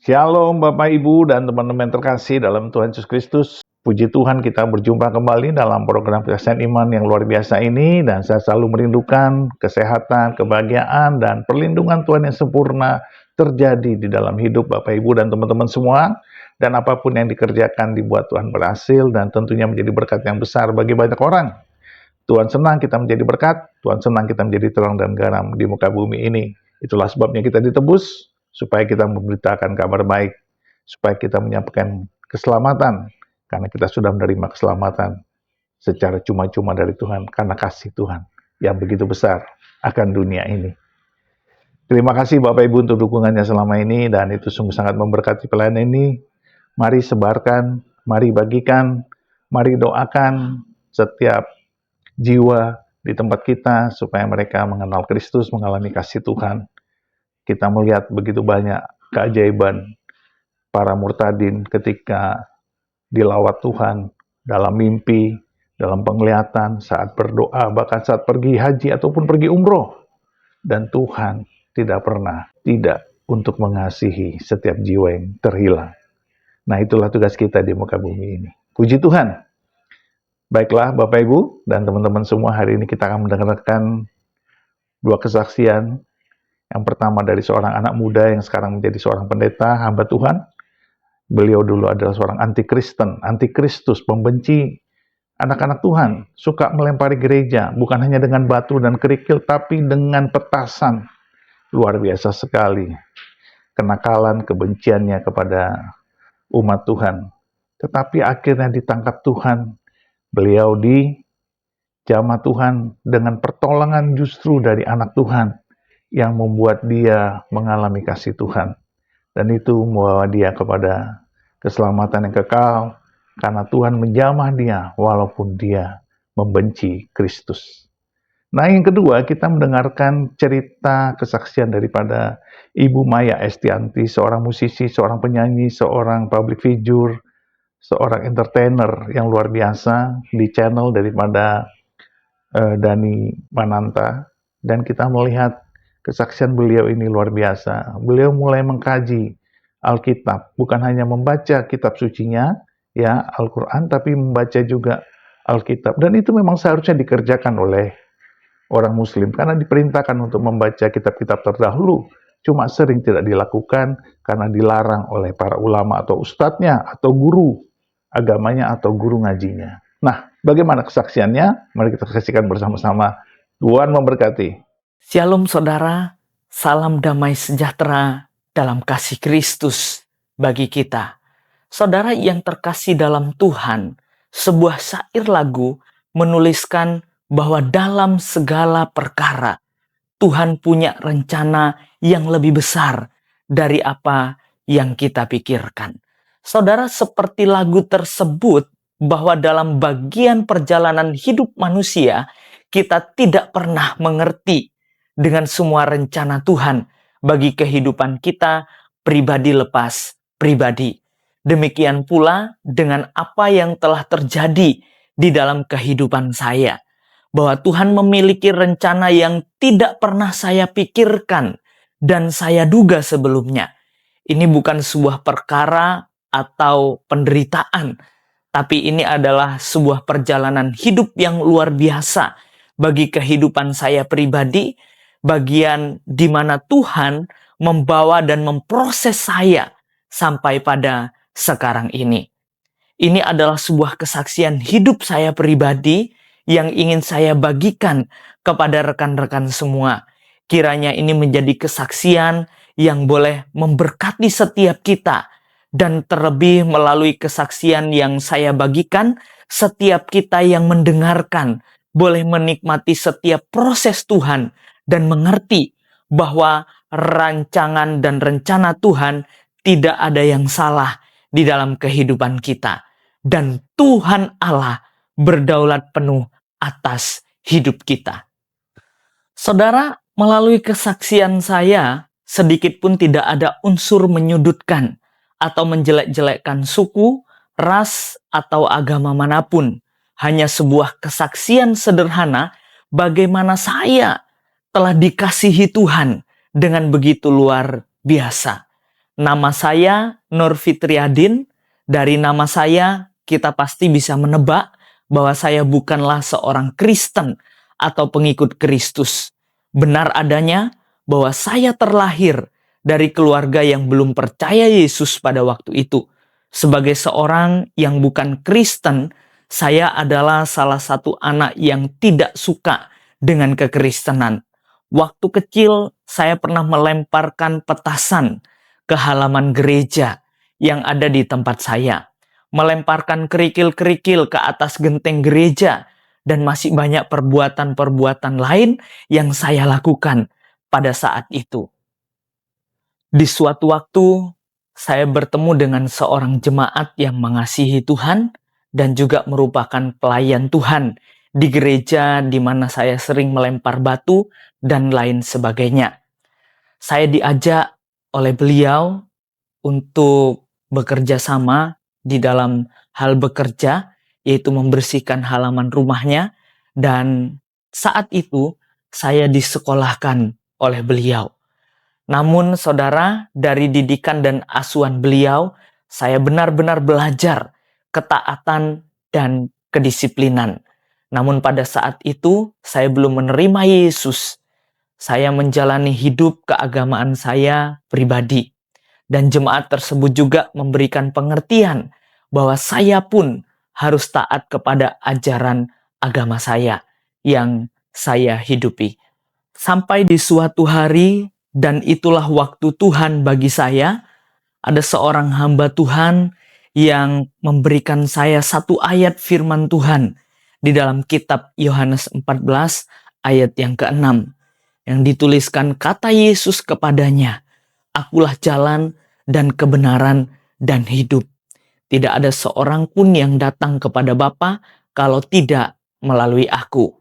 Shalom Bapak Ibu dan teman-teman terkasih dalam Tuhan Yesus Kristus. Puji Tuhan kita berjumpa kembali dalam program Kesaksian Iman yang luar biasa ini. Dan saya selalu merindukan kesehatan, kebahagiaan, dan perlindungan Tuhan yang sempurna terjadi di dalam hidup Bapak Ibu dan teman-teman semua. Dan apapun yang dikerjakan dibuat Tuhan berhasil dan tentunya menjadi berkat yang besar bagi banyak orang. Tuhan senang kita menjadi berkat, Tuhan senang kita menjadi terang dan garam di muka bumi ini. Itulah sebabnya kita ditebus, supaya kita memberitakan kabar baik, supaya kita menyampaikan keselamatan, karena kita sudah menerima keselamatan secara cuma-cuma dari Tuhan, karena kasih Tuhan yang begitu besar akan dunia ini. Terima kasih Bapak Ibu untuk dukungannya selama ini, dan itu sungguh sangat memberkati pelayanan ini. Mari sebarkan, mari bagikan, mari doakan setiap jiwa di tempat kita, supaya mereka mengenal Kristus, mengalami kasih Tuhan. Kita melihat begitu banyak keajaiban para murtadin ketika dilawat Tuhan dalam mimpi, dalam penglihatan, saat berdoa, bahkan saat pergi haji ataupun pergi umroh. Dan Tuhan tidak pernah tidak untuk mengasihi setiap jiwa yang terhilang. Nah, itulah tugas kita di muka bumi ini. Puji Tuhan. Baiklah Bapak Ibu dan teman-teman semua, hari ini kita akan mendengarkan dua kesaksian. Yang pertama dari seorang anak muda yang sekarang menjadi seorang pendeta, hamba Tuhan. Beliau dulu adalah seorang anti-Kristen, anti-Kristus, pembenci anak-anak Tuhan. Suka melempari gereja, bukan hanya dengan batu dan kerikil, tapi dengan petasan. Luar biasa sekali kenakalan, kebenciannya kepada umat Tuhan. Tetapi akhirnya ditangkap Tuhan. Beliau dijamah Tuhan dengan pertolongan justru dari anak Tuhan, yang membuat dia mengalami kasih Tuhan. Dan itu membawa dia kepada keselamatan yang kekal, karena Tuhan menjamah dia walaupun dia membenci Kristus. Nah, yang kedua, kita mendengarkan cerita kesaksian daripada Ibu Maya Estianti, seorang musisi, seorang penyanyi, seorang public figure, seorang entertainer yang luar biasa di channel daripada Dani Mananta. Dan kita melihat kesaksian beliau ini luar biasa. Beliau mulai mengkaji Alkitab, bukan hanya membaca kitab sucinya, ya Al-Quran, tapi membaca juga Alkitab. Dan itu memang seharusnya dikerjakan oleh orang Muslim, karena diperintahkan untuk membaca kitab-kitab terdahulu. Cuma sering tidak dilakukan karena dilarang oleh para ulama atau ustadznya, atau guru agamanya, atau guru ngajinya. Nah, bagaimana kesaksiannya? Mari kita saksikan bersama-sama. Tuhan memberkati. Shalom saudara, salam damai sejahtera dalam kasih Kristus bagi kita. Saudara yang terkasih dalam Tuhan, sebuah syair lagu menuliskan bahwa dalam segala perkara Tuhan punya rencana yang lebih besar dari apa yang kita pikirkan. Saudara, seperti lagu tersebut, bahwa dalam bagian perjalanan hidup manusia, kita tidak pernah mengerti dengan semua rencana Tuhan bagi kehidupan kita pribadi lepas pribadi. Demikian pula dengan apa yang telah terjadi di dalam kehidupan saya. Bahwa Tuhan memiliki rencana yang tidak pernah saya pikirkan dan saya duga sebelumnya. Ini bukan sebuah perkara atau penderitaan, tapi ini adalah sebuah perjalanan hidup yang luar biasa bagi kehidupan saya pribadi, bagian di mana Tuhan membawa dan memproses saya sampai pada sekarang ini. Ini adalah sebuah kesaksian hidup saya pribadi yang ingin saya bagikan kepada rekan-rekan semua. Kiranya ini menjadi kesaksian yang boleh memberkati setiap kita, dan terlebih melalui kesaksian yang saya bagikan, setiap kita yang mendengarkan boleh menikmati setiap proses Tuhan dan mengerti bahwa rancangan dan rencana Tuhan tidak ada yang salah di dalam kehidupan kita. Dan Tuhan Allah berdaulat penuh atas hidup kita. Saudara, melalui kesaksian saya, sedikit pun tidak ada unsur menyudutkan atau menjelek-jelekkan suku, ras, atau agama manapun. Hanya sebuah kesaksian sederhana bagaimana saya telah dikasihi Tuhan dengan begitu luar biasa. Nama saya Nur Fitriadin. Dari nama saya, kita pasti bisa menebak bahwa saya bukanlah seorang Kristen atau pengikut Kristus. Benar adanya bahwa saya terlahir dari keluarga yang belum percaya Yesus pada waktu itu. Sebagai seorang yang bukan Kristen, saya adalah salah satu anak yang tidak suka dengan kekristenan. Waktu kecil, saya pernah melemparkan petasan ke halaman gereja yang ada di tempat saya. Melemparkan kerikil-kerikil ke atas genteng gereja. Dan masih banyak perbuatan-perbuatan lain yang saya lakukan pada saat itu. Di suatu waktu, saya bertemu dengan seorang jemaat yang mengasihi Tuhan dan juga merupakan pelayan Tuhan di gereja di mana saya sering melempar batu dan lain sebagainya. Saya diajak oleh beliau untuk bekerja sama di dalam hal bekerja, yaitu membersihkan halaman rumahnya, dan saat itu saya disekolahkan oleh beliau. Namun saudara, dari didikan dan asuhan beliau, saya benar-benar belajar ketaatan dan kedisiplinan. Namun pada saat itu, saya belum menerima Yesus. Saya menjalani hidup keagamaan saya pribadi. Dan jemaat tersebut juga memberikan pengertian bahwa saya pun harus taat kepada ajaran agama saya yang saya hidupi. Sampai di suatu hari, dan itulah waktu Tuhan bagi saya, ada seorang hamba Tuhan yang memberikan saya satu ayat firman Tuhan di dalam kitab Yohanes 14 ayat yang ke-6 yang dituliskan kata Yesus kepadanya, "Akulah jalan dan kebenaran dan hidup. Tidak ada seorang pun yang datang kepada Bapa kalau tidak melalui aku."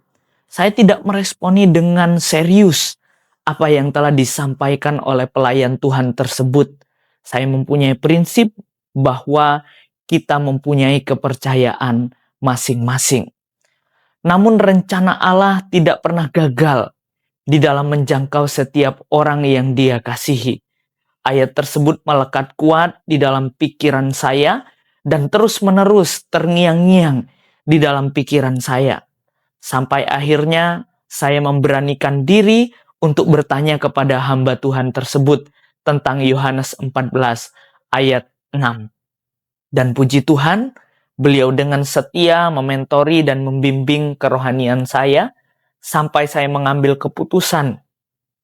Saya tidak meresponi dengan serius apa yang telah disampaikan oleh pelayan Tuhan tersebut. Saya mempunyai prinsip bahwa kita mempunyai kepercayaan masing-masing. Namun rencana Allah tidak pernah gagal di dalam menjangkau setiap orang yang Dia kasihi. Ayat tersebut melekat kuat di dalam pikiran saya dan terus-menerus terngiang-ngiang di dalam pikiran saya. Sampai akhirnya saya memberanikan diri untuk bertanya kepada hamba Tuhan tersebut tentang Yohanes 14 ayat 6. Dan puji Tuhan, beliau dengan setia mementori dan membimbing kerohanian saya sampai saya mengambil keputusan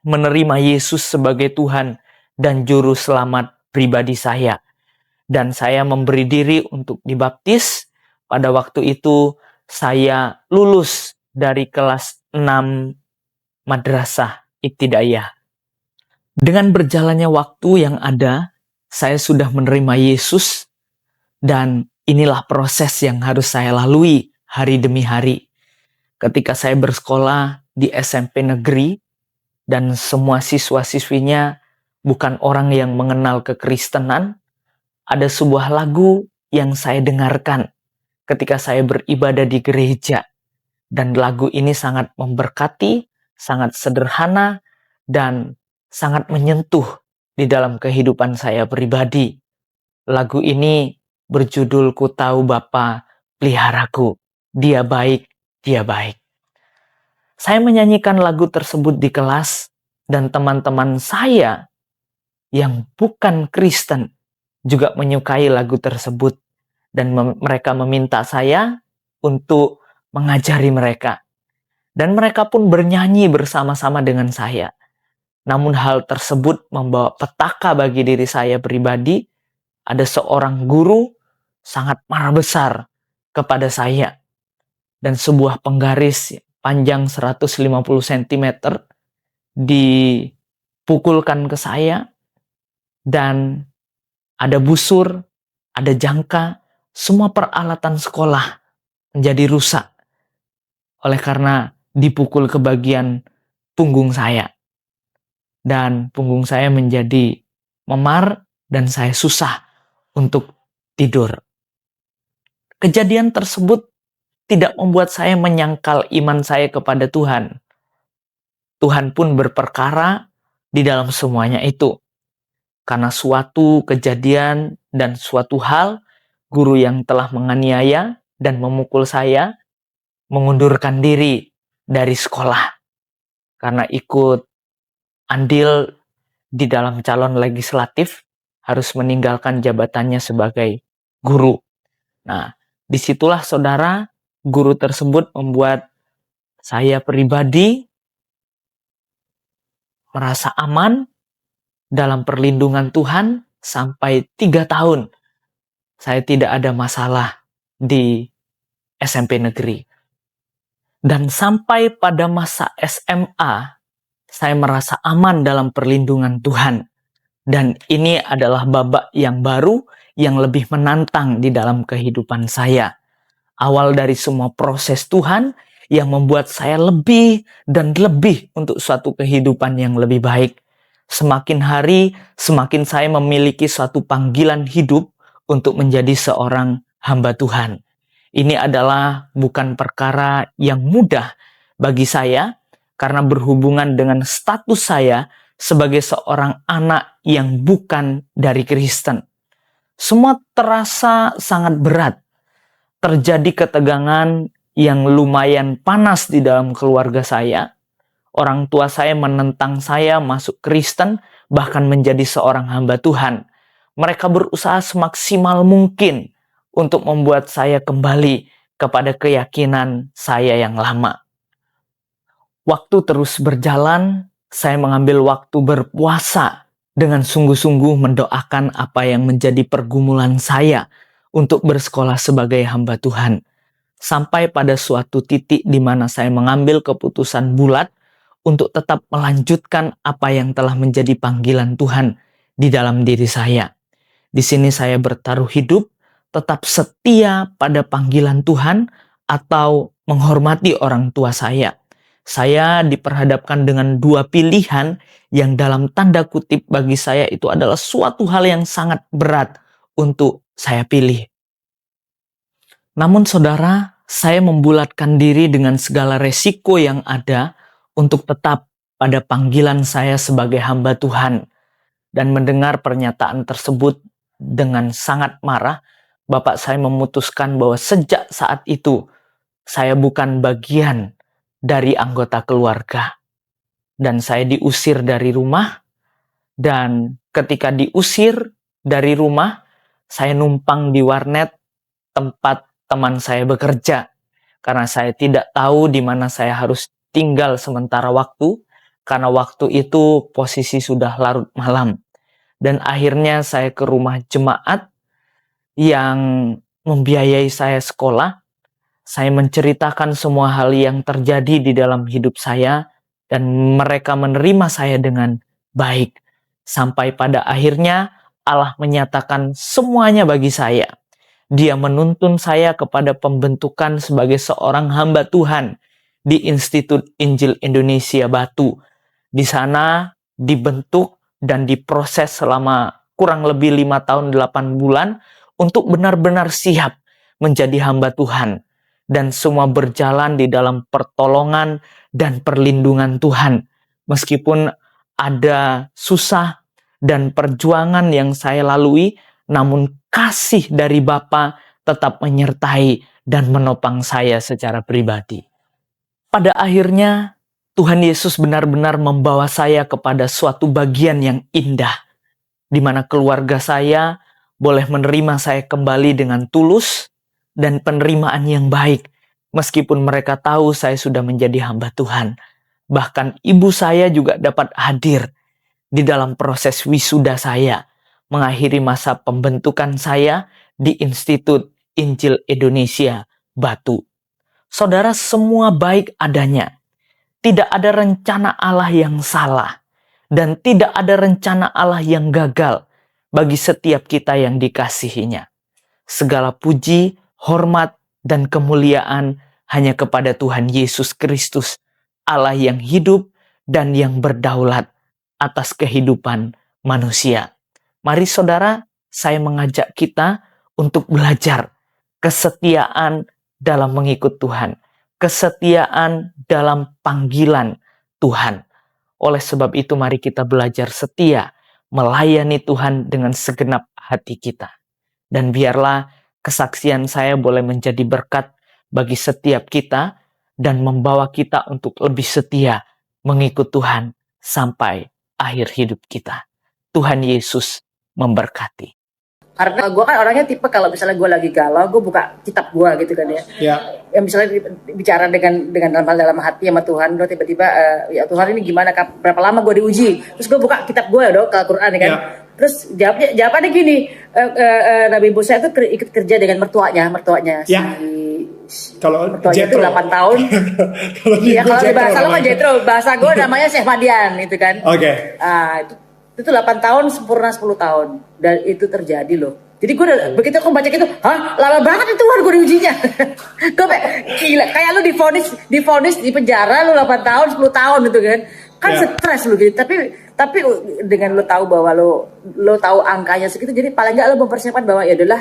menerima Yesus sebagai Tuhan dan Juru Selamat pribadi saya. Dan saya memberi diri untuk dibaptis. Pada waktu itu saya lulus dari kelas 6 madrasah ibtidaiyah. Dengan berjalannya waktu yang ada, saya sudah menerima Yesus dan inilah proses yang harus saya lalui hari demi hari. Ketika saya bersekolah di SMP negeri dan semua siswa-siswinya bukan orang yang mengenal kekristenan, ada sebuah lagu yang saya dengarkan ketika saya beribadah di gereja. Dan lagu ini sangat memberkati, sangat sederhana, dan sangat menyentuh di dalam kehidupan saya pribadi. Lagu ini berjudul Ku Tahu Bapa Peliharaku, Dia Baik, Dia Baik. Saya menyanyikan lagu tersebut di kelas, dan teman-teman saya yang bukan Kristen juga menyukai lagu tersebut. Dan mereka meminta saya untuk mengajari mereka. Dan mereka pun bernyanyi bersama-sama dengan saya. Namun hal tersebut membawa petaka bagi diri saya pribadi. Ada seorang guru sangat marah besar kepada saya. Dan sebuah penggaris panjang 150 cm dipukulkan ke saya. Dan ada busur, ada jangka, semua peralatan sekolah menjadi rusak. Oleh karena dipukul ke bagian punggung saya. Dan punggung saya menjadi memar dan saya susah untuk tidur. Kejadian tersebut tidak membuat saya menyangkal iman saya kepada Tuhan. Tuhan pun berperkara di dalam semuanya itu. karena suatu kejadian dan suatu hal, guru yang telah menganiaya dan memukul saya mengundurkan diri dari sekolah karena ikut andil di dalam calon legislatif, harus meninggalkan jabatannya sebagai guru. Nah, disitulah saudara, guru tersebut membuat saya pribadi merasa aman dalam perlindungan Tuhan sampai 3 tahun. Saya tidak ada masalah di SMP negeri. Dan sampai pada masa SMA, saya merasa aman dalam perlindungan Tuhan. Dan ini adalah babak yang baru yang lebih menantang di dalam kehidupan saya. Awal dari semua proses Tuhan yang membuat saya lebih dan lebih untuk suatu kehidupan yang lebih baik. Semakin hari, semakin saya memiliki suatu panggilan hidup untuk menjadi seorang hamba Tuhan. Ini adalah bukan perkara yang mudah bagi saya karena berhubungan dengan status saya sebagai seorang anak yang bukan dari Kristen. Semua terasa sangat berat. Terjadi ketegangan yang lumayan panas di dalam keluarga saya. Orang tua saya menentang saya masuk Kristen, bahkan menjadi seorang hamba Tuhan. Mereka berusaha semaksimal mungkin untuk membuat saya kembali kepada keyakinan saya yang lama. Waktu terus berjalan, saya mengambil waktu berpuasa dengan sungguh-sungguh mendoakan apa yang menjadi pergumulan saya untuk bersekolah sebagai hamba Tuhan. Sampai pada suatu titik di mana saya mengambil keputusan bulat untuk tetap melanjutkan apa yang telah menjadi panggilan Tuhan di dalam diri saya. Di sini saya bertaruh hidup, tetap setia pada panggilan Tuhan atau menghormati orang tua saya. Saya diperhadapkan dengan dua pilihan yang dalam tanda kutip bagi saya itu adalah suatu hal yang sangat berat untuk saya pilih. Namun saudara, saya membulatkan diri dengan segala resiko yang ada untuk tetap pada panggilan saya sebagai hamba Tuhan. Dan mendengar pernyataan tersebut dengan sangat marah, bapak saya memutuskan bahwa sejak saat itu saya bukan bagian dari anggota keluarga. Dan saya diusir dari rumah, dan ketika diusir dari rumah, saya numpang di warnet tempat teman saya bekerja. Karena saya tidak tahu di mana saya harus tinggal sementara waktu, karena waktu itu posisi sudah larut malam. Dan akhirnya saya ke rumah jemaat yang membiayai saya sekolah. Saya menceritakan semua hal yang terjadi di dalam hidup saya dan mereka menerima saya dengan baik. Sampai pada akhirnya Allah menyatakan semuanya bagi saya. Dia menuntun saya kepada pembentukan sebagai seorang hamba Tuhan di Institut Injil Indonesia Batu. Di sana dibentuk dan diproses selama kurang lebih 5 tahun 8 bulan untuk benar-benar siap menjadi hamba Tuhan. Dan semua berjalan di dalam pertolongan dan perlindungan Tuhan. Meskipun ada susah dan perjuangan yang saya lalui, namun kasih dari Bapa tetap menyertai dan menopang saya secara pribadi. Pada akhirnya, Tuhan Yesus benar-benar membawa saya kepada suatu bagian yang indah, di mana keluarga saya boleh menerima saya kembali dengan tulus dan penerimaan yang baik, meskipun mereka tahu saya sudah menjadi hamba Tuhan. Bahkan ibu saya juga dapat hadir di dalam proses wisuda saya, mengakhiri masa pembentukan saya di Institut Injil Indonesia Batu. Saudara, semua baik adanya. Tidak ada rencana Allah yang salah. Dan tidak ada rencana Allah yang gagal bagi setiap kita yang dikasihinya. Segala puji, hormat, dan kemuliaan hanya kepada Tuhan Yesus Kristus, Allah yang hidup dan yang berdaulat atas kehidupan manusia. Mari saudara, saya mengajak kita untuk belajar kesetiaan dalam mengikut Tuhan. Kesetiaan dalam panggilan Tuhan. Oleh sebab itu mari kita belajar setia melayani Tuhan dengan segenap hati kita. Dan biarlah kesaksian saya boleh menjadi berkat bagi setiap kita dan membawa kita untuk lebih setia mengikut Tuhan sampai akhir hidup kita. Tuhan Yesus memberkati. Karena gue kan orangnya tipe kalau misalnya gue lagi galau, gue buka kitab gue gitu kan ya. Ya. Yang misalnya bicara dengan dalam hati sama Tuhan, gue tiba-tiba ya Tuhan ini gimana, berapa lama gue diuji, terus gue buka kitab gue dong, ke Al-Quran kan. Ya. Terus jawabannya gini, Nabi Musa itu ikut kerja dengan mertuanya Ya. Kalau mertuanya itu Jethro. 8 tahun. Kalau di Ya gue kalau di Jethro bahasa lo kan namanya. Jethro, bahasa gue namanya Syekh Madian itu kan. Oke. Itu 8 tahun sempurna 10 tahun dan itu terjadi loh. Jadi gue begitu aku baca gitu, lama banget itu gue diujinya. Gue gila, kayak lu divonis di penjara lu 8 tahun 10 tahun gitu kan. Kan Ya. stres lu gitu. Tapi dengan lu tahu bahwa lu tahu angkanya segitu, jadi paling enggak lu mempersiapkan bahwa ya udahlah,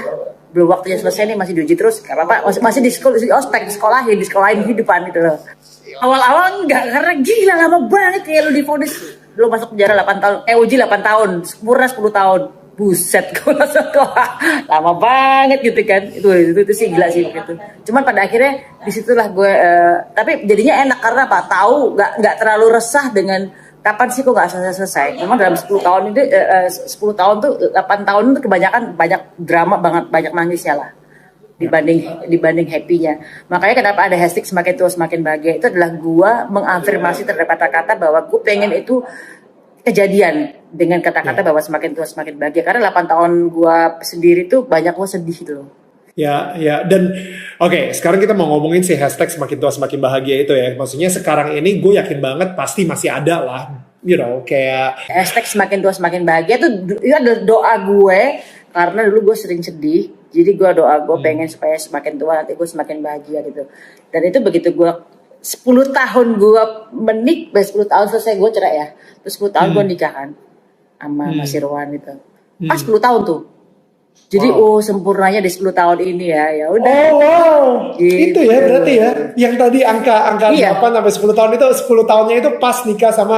belum waktunya selesai nih, masih diuji terus, gak apa-apa, masih di sekolah, di ospek, disekolahin hidupan gitu loh. Awal-awal enggak, karena gila lama banget kayak lu divonis, lu masuk penjara 8 tahun, uji 8 tahun, sempurna 10 tahun. Buset, gue masuk lama banget gitu kan. Itu sih gila sih gitu. Cuman pada akhirnya disitulah gue, tapi jadinya enak karena apa? Tahu nggak terlalu resah dengan kapan sih kok nggak selesai. Memang dalam 10 tahun itu 10 tahun tuh 8 tahun itu kebanyakan banyak drama banget, banyak nangisnya lah dibanding happy-nya. Makanya kenapa ada hashtag semakin tua semakin bahagia, itu adalah gue mengafirmasi terhadap kata-kata bahwa gue pengen itu kejadian dengan kata-kata bahwa semakin tua semakin bahagia. Karena 8 tahun gue sendiri tuh banyak gue sedih gitu loh. Ya, dan oke, sekarang kita mau ngomongin si hashtag semakin tua semakin bahagia itu ya. Maksudnya sekarang ini gue yakin banget pasti masih ada lah, kayak hashtag semakin tua semakin bahagia itu adalah doa gue, karena dulu gue sering sedih. Jadi gue gue pengen supaya semakin tua nanti gue semakin bahagia gitu. Dan itu begitu gue 10 tahun gue 10 tahun selesai gue cerai ya. Terus 10 tahun gue nikah kan sama Mas Irwan gitu. Pas 10 tahun tuh. Jadi sempurnanya di 10 tahun ini ya udah. oh wow, Gitu. itu ya berarti ya. Yang tadi angka Iya. 8 sampai 10 tahun itu 10 tahunnya itu pas nikah sama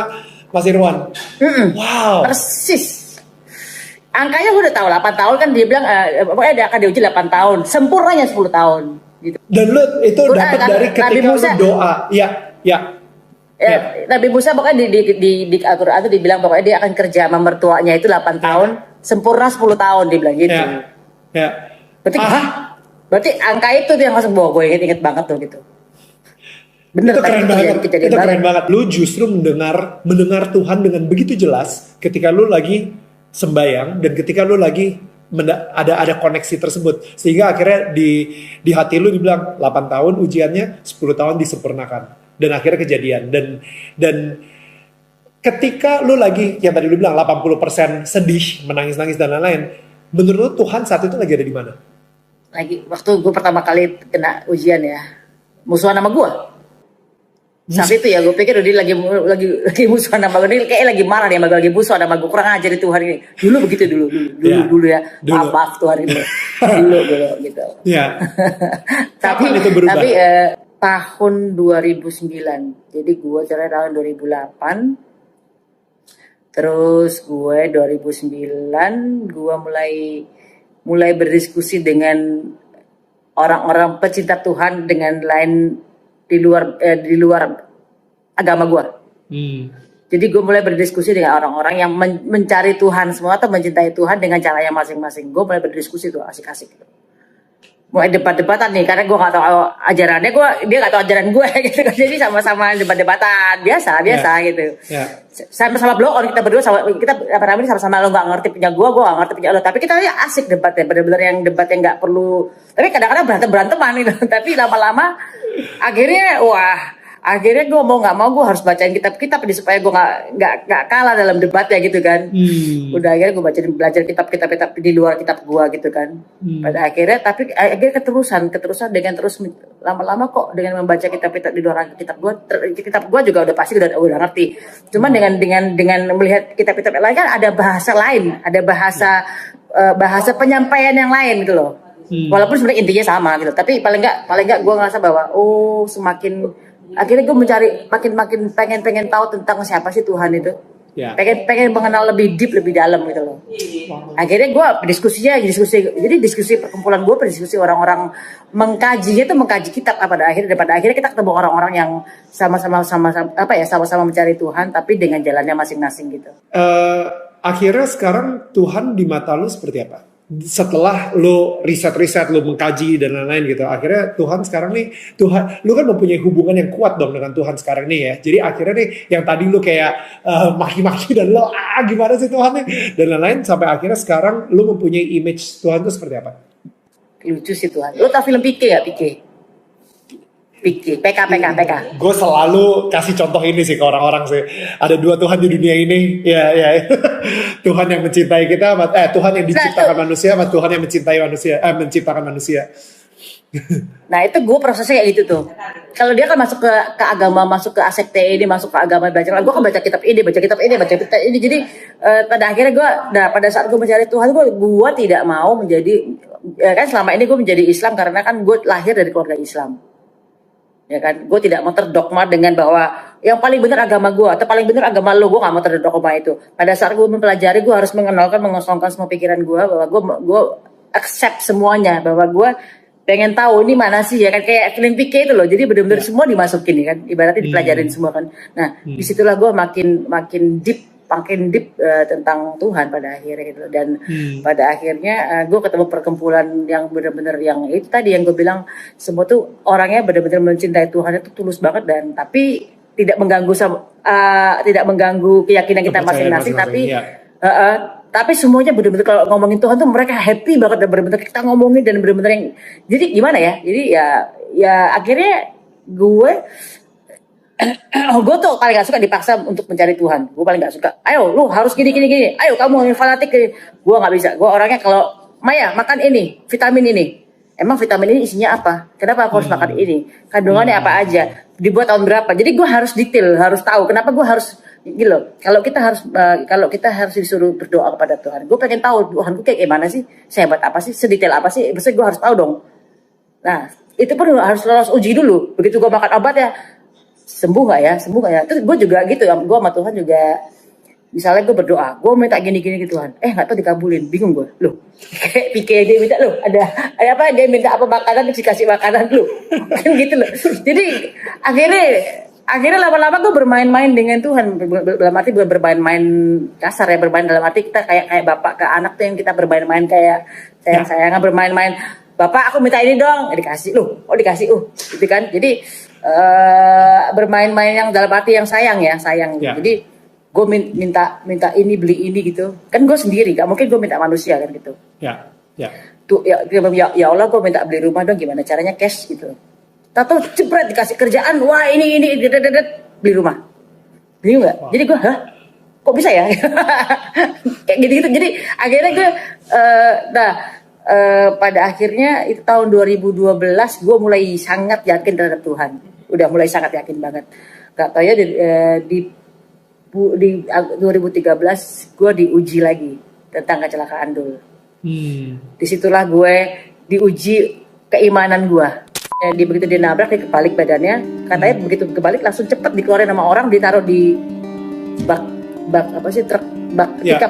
Mas Irwan. Wow. Persis. Angkanya gue udah tahu 8 tahun kan dia bilang pokoknya dia akan diuji 8 tahun. Sempurnanya 10 tahun gitu. Dan lu itu dapat dari Nabi ketika Musa. lu doa. Iya. Nabi Musa pokoknya di Al-Quran itu dibilang pokoknya dia akan kerja sama mertuanya itu 8 tahun, sempurna 10 tahun dibilang gitu. Ya. Berarti berarti angka itu tuh yang langsung bawa gue inget banget tuh gitu. Bener, Itu keren banget. kejadian Itu keren banget. Lu justru mendengar Tuhan dengan begitu jelas ketika lu lagi sembayang dan ketika lu lagi ada koneksi tersebut, sehingga akhirnya di hati lu dibilang 8 tahun ujiannya, 10 tahun disempurnakan, dan akhirnya kejadian. Dan ketika lu lagi yang tadi lu bilang 80% sedih, menangis-nangis dan lain-lain, menurut lu Tuhan saat itu lagi ada di mana? Lagi waktu gue pertama kali kena ujian ya, musuhan sama gue. Saat itu ya gue pikir dia lagi musuhan sama gue, dia kayak lagi marah dia sama gue, lagi musuhan sama gue, kurang ajar itu hari ini. Dulu begitu dulu ya. Dulu. Maaf tuh hari ini. dulu gitu. Ya. tapi Kapan itu berubah? Tahun 2009. Jadi gue cerai tahun 2008. Terus gue 2009 gue mulai berdiskusi dengan orang-orang pecinta Tuhan dengan lain di luar agama gue. Jadi gue mulai berdiskusi dengan orang-orang yang mencari Tuhan semua atau mencintai Tuhan dengan caranya masing-masing. Gue mulai berdiskusi tuh asik-asik gitu. Mulai debat-debatan nih, karena gue gak tahu ajarannya, dia gak tahu ajaran gue gitu. Jadi sama-sama debat-debatan biasa gitu. Sama-sama blow on, kita berdua sama-sama lo gak ngerti punya gue gak ngerti punya lo. Tapi kita ya asik debatnya, benar-benar yang debat yang gak perlu. Tapi kadang-kadang beranteman gitu. Tapi lama-lama akhirnya gue mau nggak mau gue harus bacain kitab-kitab supaya gue nggak kalah dalam debatnya gitu kan. Udah akhirnya gue belajar kitab-kitab di luar kitab gue gitu kan. Pada akhirnya keterusan dengan terus lama-lama kok dengan membaca kitab-kitab di luar kitab gue juga udah pasti udah ngerti. Cuman dengan melihat kitab-kitab yang lain kan ada bahasa penyampaian yang lain gitu loh. Walaupun sebenarnya intinya sama gitu, tapi paling nggak gue ngerasa bahwa semakin akhirnya gue mencari makin pengen tahu tentang siapa sih Tuhan itu. Ya. pengen mengenal lebih deep, lebih dalam gitu loh. Akhirnya gue jadi diskusi perkumpulan gue, diskusi orang-orang mengkajinya tuh mengkaji kitab pada akhirnya kita ketemu orang-orang yang sama-sama mencari Tuhan tapi dengan jalannya masing-masing gitu. Akhirnya sekarang Tuhan di mata lu seperti apa? Setelah lu riset-riset, lu mengkaji dan lain-lain gitu, akhirnya Tuhan sekarang nih, lu kan mempunyai hubungan yang kuat dong dengan Tuhan sekarang nih ya. Jadi akhirnya nih, yang tadi lu kayak maki-maki dan lu gimana sih Tuhan nih dan lain-lain, sampai akhirnya sekarang lu mempunyai image Tuhan itu seperti apa? Lucu sih Tuhan. Lu tau film PK ya? PK. Gue selalu kasih contoh ini sih ke orang-orang sih. Ada dua Tuhan di dunia ini, ya. Tuhan yang mencintai kita, Tuhan yang diciptakan manusia, sama Tuhan yang menciptakan manusia. Nah itu gue prosesnya kayak gitu tuh. Kalau dia kan masuk ke agama, masuk ke sekte ini, masuk ke agama belajar, gue kan baca kitab ini. Jadi pada akhirnya pada saat gue mencari Tuhan, gue tidak mau menjadi, kan selama ini gue menjadi Islam karena kan gue lahir dari keluarga Islam. Ya kan, gue tidak mau terdogma dengan bahwa yang paling benar agama gue atau paling benar agama lo, gue gak mau terdogma itu. Pada saat gue mempelajari, gue harus mengosongkan semua pikiran gue bahwa gue accept semuanya, bahwa gue pengen tahu ini mana sih ya kan, kayak film PK itu loh. Jadi benar-benar semua dimasukin kan, ibaratnya dipelajarin semua kan. Nah disitulah gue makin deep tentang Tuhan pada akhirnya gitu. Dan pada akhirnya gue ketemu perkumpulan yang benar-benar yang itu tadi yang gue bilang, semua tuh orangnya benar-benar mencintai Tuhan itu tulus banget, dan tapi tidak mengganggu keyakinan kita masing-masing, tapi semuanya benar-benar kalau ngomongin Tuhan tuh mereka happy banget, dan benar-benar kita ngomongin dan benar-benar yang, jadi gimana ya, jadi ya akhirnya gue tuh paling gak suka dipaksa untuk mencari Tuhan. Gue paling gak suka. Ayo, lu harus gini. Ayo, kamu fanatik gini. Gue gak bisa. Gue orangnya kalau Maya makan ini, vitamin ini. Emang vitamin ini isinya apa? Kenapa aku harus makan ini? Kandungannya apa aja? Dibuat tahun berapa? Jadi gue harus detail, harus tahu. Kenapa gue harus gitu loh. Kalau kita harus disuruh berdoa kepada Tuhan, gue pengen tahu Tuhan gue kayak gimana sih? Sehebat apa sih? Sedetail apa sih? Maksudnya gue harus tahu dong. Nah, itu pun harus lolos uji dulu. Begitu gue makan obat ya, sembuh gak ya? Terus gue juga gitu ya, gue sama Tuhan juga, misalnya gue berdoa, gue minta gini ke Tuhan, gak tahu dikabulin, bingung gue, loh, kayak pikir dia minta, loh, ada apa, dia minta apa makanan, dikasih makanan, loh, kan gitu loh. Jadi akhirnya lama-lama gue bermain-main dengan Tuhan, dalam arti bukan bermain-main kasar ya, bermain dalam arti kita kayak bapak ke anak tuh yang kita bermain-main kayak sayang-sayangan, bermain-main, bapak aku minta ini dong, dikasih, dikasih, gitu kan. Jadi bermain-main yang dalam arti yang sayang. Jadi gue minta ini, beli ini gitu. Kan gue sendiri, gak mungkin gue minta manusia kan gitu. Tuh ya Allah, gue minta beli rumah dong, gimana caranya, cash gitu. Tahu cepet dikasih kerjaan, wah ini beli rumah. Bingung gak? Jadi gue kok bisa ya? Kayak gitu. Jadi akhirnya gue pada akhirnya itu tahun 2012 gue mulai sangat yakin terhadap Tuhan. Udah mulai sangat yakin banget. Gak tau ya di 2013 gue diuji lagi tentang kecelakaan dulu. Disitulah gue diuji keimanan gue. Begitu dia nabrak, dia kebalik badannya. Katanya begitu kebalik langsung cepet dikeluarin sama orang, ditaruh di bak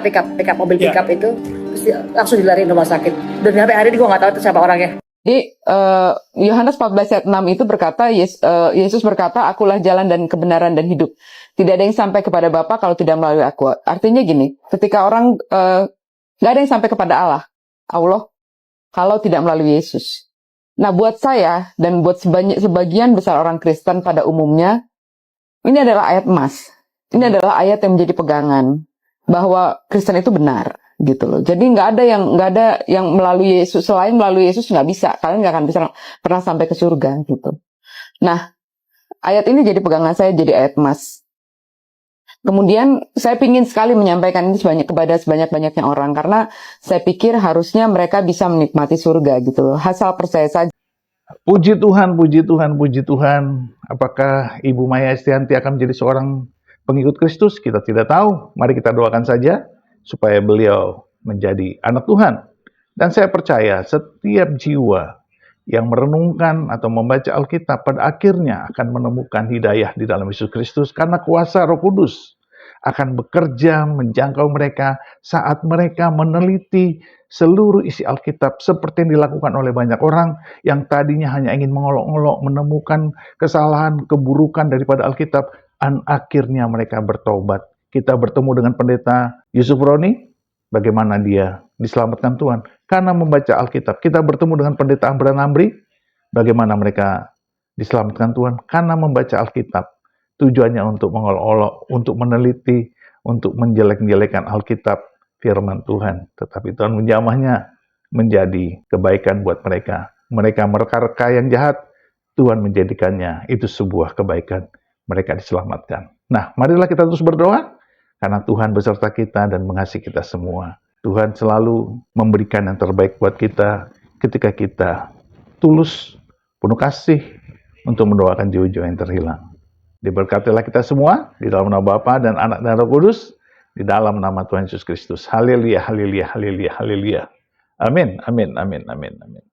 pickup mobil pickup itu, terus langsung dilariin rumah sakit. Dan sampai hari ini gue nggak tahu itu siapa orangnya. Di Yohanes 14 ayat 6 itu berkata, Yesus berkata, akulah jalan dan kebenaran dan hidup. Tidak ada yang sampai kepada Bapa kalau tidak melalui aku. Artinya gini, ketika orang nggak ada yang sampai kepada Allah kalau tidak melalui Yesus. Nah, buat saya dan buat sebagian besar orang Kristen pada umumnya, ini adalah ayat emas. Ini adalah ayat yang menjadi pegangan bahwa Kristen itu benar. Gitu loh. Jadi nggak ada yang melalui Yesus, selain melalui Yesus nggak bisa, kalian nggak akan bisa pernah sampai ke surga gitu. Nah, ayat ini jadi pegangan saya, jadi ayat emas. Kemudian saya ingin sekali menyampaikan ini kepada sebanyak-banyaknya orang, karena saya pikir harusnya mereka bisa menikmati surga gitu loh. Asal percaya saja. Puji Tuhan, puji Tuhan, puji Tuhan. Apakah Ibu Maya Estianti akan menjadi seorang pengikut Kristus? Kita tidak tahu. Mari kita doakan saja supaya beliau menjadi anak Tuhan. Dan saya percaya setiap jiwa yang merenungkan atau membaca Alkitab pada akhirnya akan menemukan hidayah di dalam Yesus Kristus karena kuasa Roh Kudus akan bekerja menjangkau mereka saat mereka meneliti seluruh isi Alkitab seperti yang dilakukan oleh banyak orang yang tadinya hanya ingin mengolok-olok, menemukan kesalahan, keburukan daripada Alkitab, dan akhirnya mereka bertobat. Kita bertemu dengan pendeta Yusuf Roni, bagaimana dia diselamatkan Tuhan karena membaca Alkitab. Kita bertemu dengan pendeta Ambran Amri, bagaimana mereka diselamatkan Tuhan karena membaca Alkitab. Tujuannya untuk mengolok-olok, untuk meneliti, untuk menjelek-jelekan Alkitab, firman Tuhan. Tetapi Tuhan menjamahnya menjadi kebaikan buat mereka. Mereka mereka-reka yang jahat, Tuhan menjadikannya itu sebuah kebaikan. Mereka diselamatkan. Nah, marilah kita terus berdoa, karena Tuhan beserta kita dan mengasihi kita semua. Tuhan selalu memberikan yang terbaik buat kita ketika kita tulus, penuh kasih untuk mendoakan jiwa-jiwa yang terhilang. Diberkatilah kita semua di dalam nama Bapa dan Anak dan Roh Kudus, di dalam nama Tuhan Yesus Kristus. Haleluya, haleluya, haleluya, haleluya. Amin, amin, amin, amin, amin.